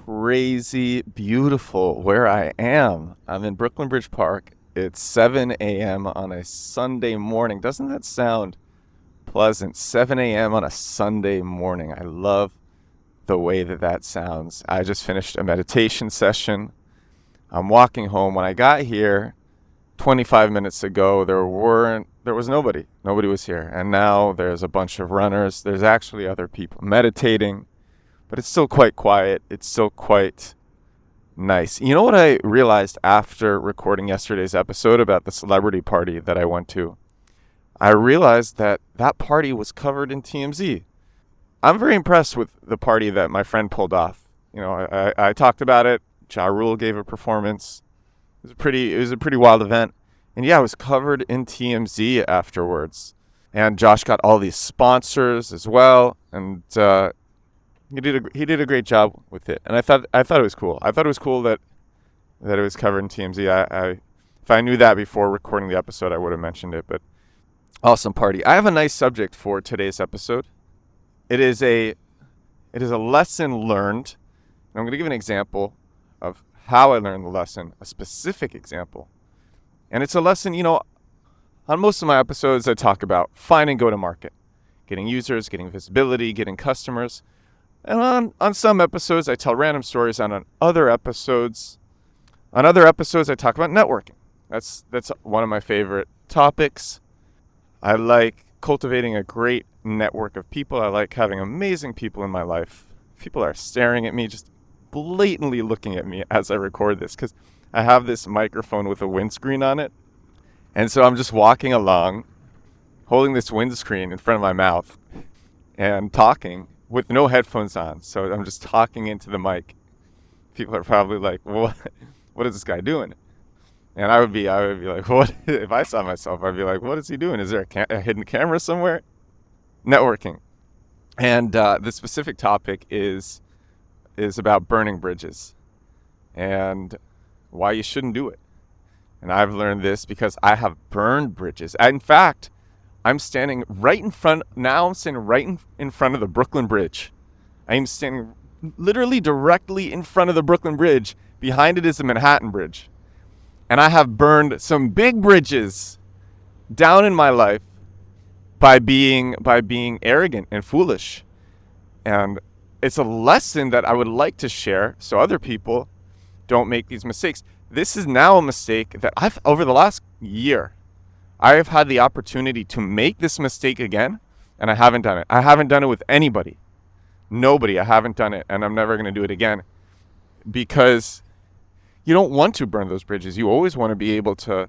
crazy beautiful where I am. I'm in Brooklyn Bridge Park. It's 7 a.m. on a Sunday morning. Doesn't that sound pleasant? 7 a.m. on a Sunday morning. I love the way that sounds. I just finished a meditation session. I'm walking home. When I got here 25 minutes ago, there was nobody. Nobody was here. And now there's a bunch of runners. There's actually other people meditating. But it's still quite quiet. It's still quite nice. You know what I realized after recording yesterday's episode about the celebrity party that I went to? I realized that party was covered in TMZ. I'm very impressed with the party that my friend pulled off. You know, I talked about it. Ja Rule gave a performance. It was a pretty wild event. And yeah, it was covered in TMZ afterwards. And Josh got all these sponsors as well. And he did a great job with it, and I thought it was cool. I thought it was cool that it was covered in TMZ. If I knew that before recording the episode, I would have mentioned it. But awesome party. I have a nice subject for today's episode. It is a lesson learned. And I'm going to give an example of how I learned the lesson, a specific example. And it's a lesson, on most of my episodes, I talk about finding go-to-market, getting users, getting visibility, getting customers. And on some episodes, I tell random stories. And on other episodes, I talk about networking. That's one of my favorite topics. I like cultivating a great network of people. I like having amazing people in my life. People are staring at me, just blatantly looking at me as I record this, because I have this microphone with a windscreen on it. And so I'm just walking along, holding this windscreen in front of my mouth and talking with no headphones on. So I'm just talking into the mic. People are probably like, well, what is this guy doing? And I would be like, what? If I saw myself, I'd be like, what is he doing? Is there a hidden camera somewhere? Networking. And the specific topic is about burning bridges and why you shouldn't do it. And I've learned this because I have burned bridges. In fact, I'm standing right in front of the Brooklyn Bridge. I'm standing literally directly in front of the Brooklyn Bridge. Behind it is the Manhattan Bridge. And I have burned some big bridges down in my life by being arrogant and foolish. And it's a lesson that I would like to share so other people don't make these mistakes. This is now a mistake that over the last year, I have had the opportunity to make this mistake again, and I haven't done it. I haven't done it with anybody. Nobody. I haven't done it, and I'm never going to do it again, because you don't want to burn those bridges. You always want to be able to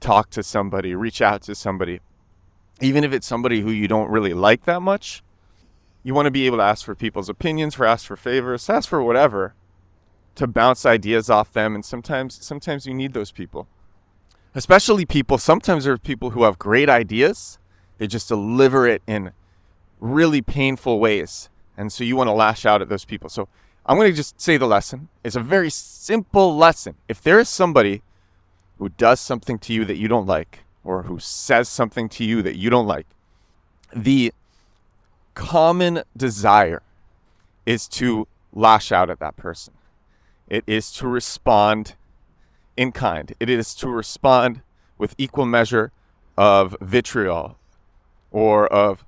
talk to somebody, reach out to somebody, even if it's somebody who you don't really like that much. You want to be able to ask for people's opinions, ask for favors, ask for whatever, to bounce ideas off them, and sometimes you need those people. Sometimes there are people who have great ideas. They just deliver it in really painful ways. And so you want to lash out at those people. So I'm going to just say the lesson. It's a very simple lesson. If there is somebody who does something to you that you don't like, or who says something to you that you don't like, the common desire is to lash out at that person. It is to respond in kind. It is to respond with equal measure of vitriol, or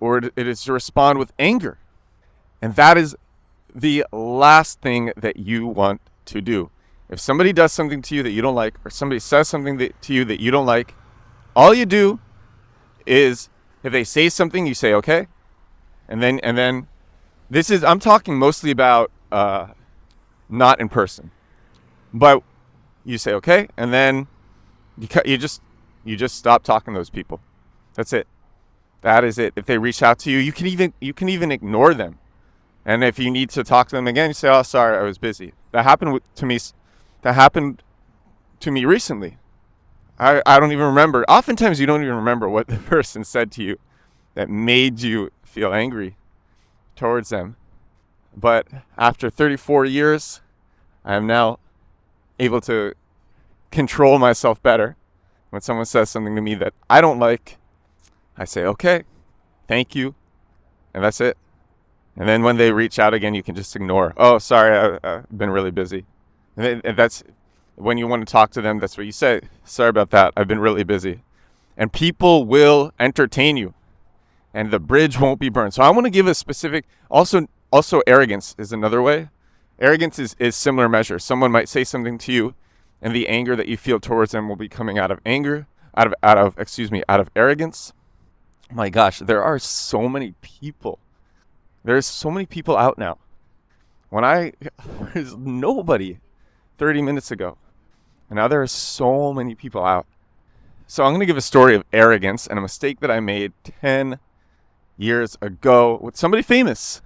it is to respond with anger. And that is the last thing that you want to do. If somebody does something to you that you don't like, or somebody says something to you that you don't like, all you do is, if they say something, you say, okay. And then I'm talking mostly about not in person, but you say okay, and then you just stop talking to those people. That's it. That is it. If they reach out to you, you can even ignore them. And if you need to talk to them again, you say, "Oh, sorry, I was busy." That happened to me. That happened to me recently. I don't even remember. Oftentimes, you don't even remember what the person said to you that made you feel angry towards them. But after 34 years, I am now able to control myself better. When someone says something to me that I don't like, I say, okay, thank you, and that's it. And then when they reach out again, you can just ignore. Oh, sorry, I've been really busy. And that's when you want to talk to them, that's what you say. Sorry about that. I've been really busy. And people will entertain you. And the bridge won't be burned. So I want to give a specific, also arrogance is another way. Arrogance is similar measure. Someone might say something to you, and the anger that you feel towards them will be coming out of anger, out of arrogance. My gosh, there are so many people. There's so many people out now. There's nobody 30 minutes ago. And now there are so many people out. So I'm going to give a story of arrogance and a mistake that I made 10 years ago with somebody famous.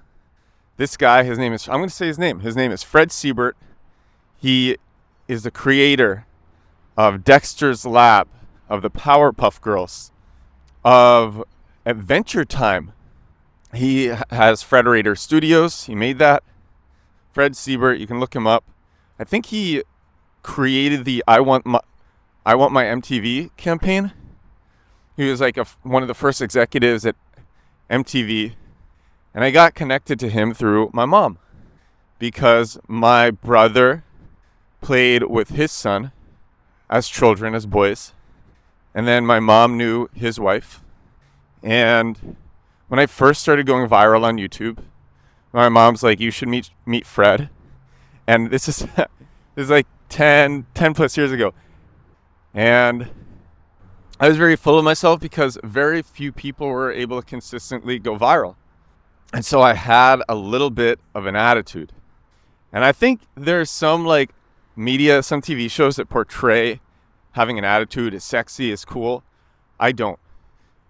This guy, I'm going to say his name. His name is Fred Siebert. He is the creator of Dexter's Lab, of the Powerpuff Girls, of Adventure Time. He has Frederator Studios. He made that. Fred Siebert, you can look him up. I think he created the I Want My MTV campaign. He was like one of the first executives at MTV. And I got connected to him through my mom because my brother played with his son as children, as boys. And then my mom knew his wife. And when I first started going viral on YouTube, my mom's like, you should meet Fred. And this is like 10 plus years ago. And I was very full of myself because very few people were able to consistently go viral. And so I had a little bit of an attitude. And I think there's some like media, some TV shows that portray having an attitude is sexy, is cool. I don't.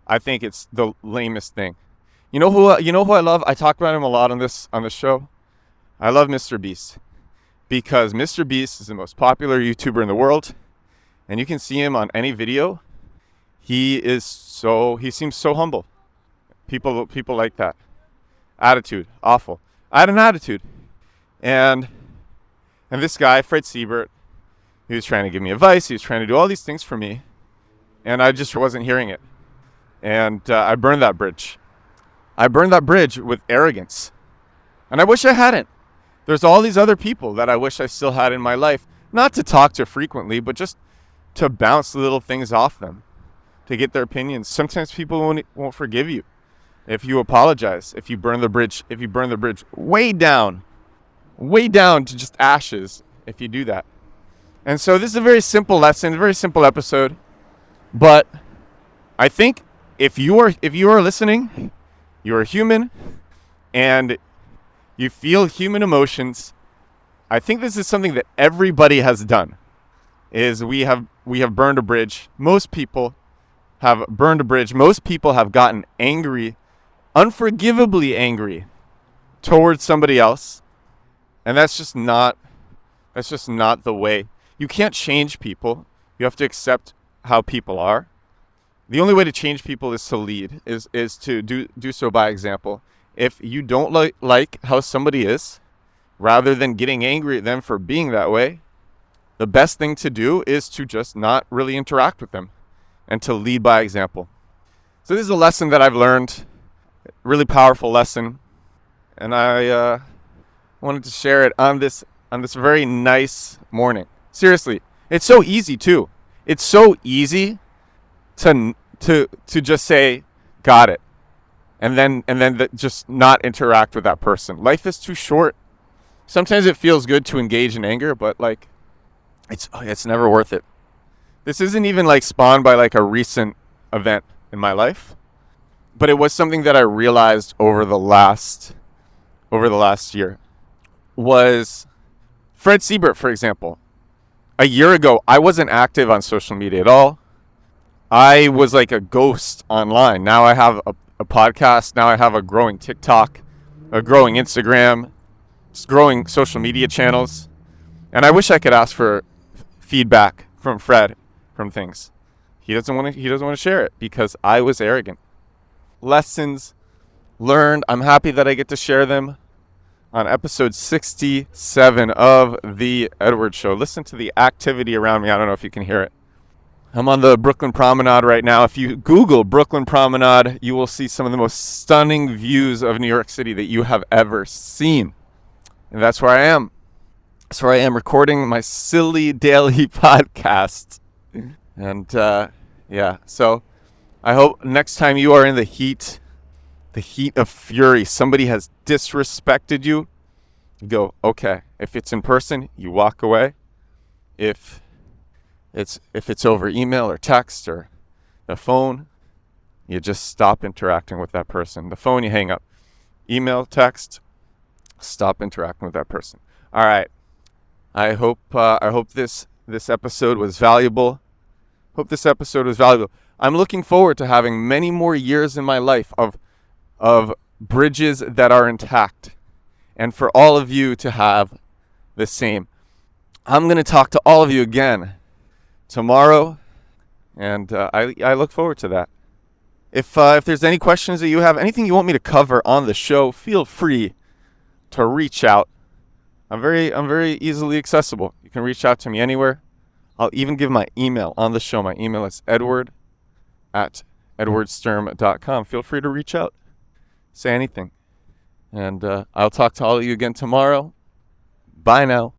I think it's the lamest thing. You know who I love? I talk about him a lot on this show. I love Mr. Beast because Mr. Beast is the most popular YouTuber in the world, and you can see him on any video. He seems so humble. People like that. Attitude, awful. I had an attitude, and this guy, Fred Siebert, he was trying to give me advice. He was trying to do all these things for me, and I just wasn't hearing it. And I burned that bridge. I burned that bridge with arrogance, and I wish I hadn't. There's all these other people that I wish I still had in my life, not to talk to frequently, but just to bounce little things off them, to get their opinions. Sometimes people won't forgive you if you apologize, if you burn the bridge way down to just ashes if you do that. And so this is a very simple lesson, a very simple episode. But I think if you are listening, you are human and you feel human emotions. I think this is something that everybody has done. Is we have burned a bridge. Most people have burned a bridge. Most people have gotten angry, unforgivably angry towards somebody else. And that's just not the way. You can't change people. You have to accept how people are. The only way to change people is to lead, is to do so by example. If you don't like how somebody is, rather than getting angry at them for being that way, the best thing to do is to just not really interact with them and to lead by example. So this is a lesson that I've learned, a really powerful lesson, and I wanted to share it on this very nice morning. Seriously, it's so easy too. It's so easy to just say, got it, and then just not interact with that person. Life is too short. Sometimes it feels good to engage in anger, but like, it's never worth it. This isn't even like spawned by like a recent event in my life, but it was something that I realized over the last year. Was Fred Siebert, for example. A year ago, I wasn't active on social media at all. I was like a ghost online. Now I have a podcast. Now I have a growing TikTok, a growing Instagram, growing social media channels. And I wish I could ask for feedback from Fred from things. He doesn't want to share it because I was arrogant. Lessons learned. I'm happy that I get to share them on episode 67 of The Edward Show. Listen to the activity around me. I don't know if you can hear it. I'm on the Brooklyn Promenade right now. If you Google Brooklyn Promenade, you will see some of the most stunning views of New York City that you have ever seen. And that's where I am. That's where I am recording my silly daily podcast. And yeah, so I hope next time you are in the heat of fury, somebody has disrespected you, you go, okay. If it's in person, you walk away. If it's over email or text or the phone, you just stop interacting with that person. The phone, you hang up. Email, text, stop interacting with that person. All right. I hope this episode was valuable. I'm looking forward to having many more years in my life of bridges that are intact, and for all of you to have the same. I'm going to talk to all of you again tomorrow, and I look forward to that. If there's any questions that you have, anything you want me to cover on the show, feel free to reach out. I'm very easily accessible. You can reach out to me anywhere. I'll even give my email on the show. My email is edward@edwardsturm.com. Feel free to reach out. Say anything. And I'll talk to all of you again tomorrow. Bye now.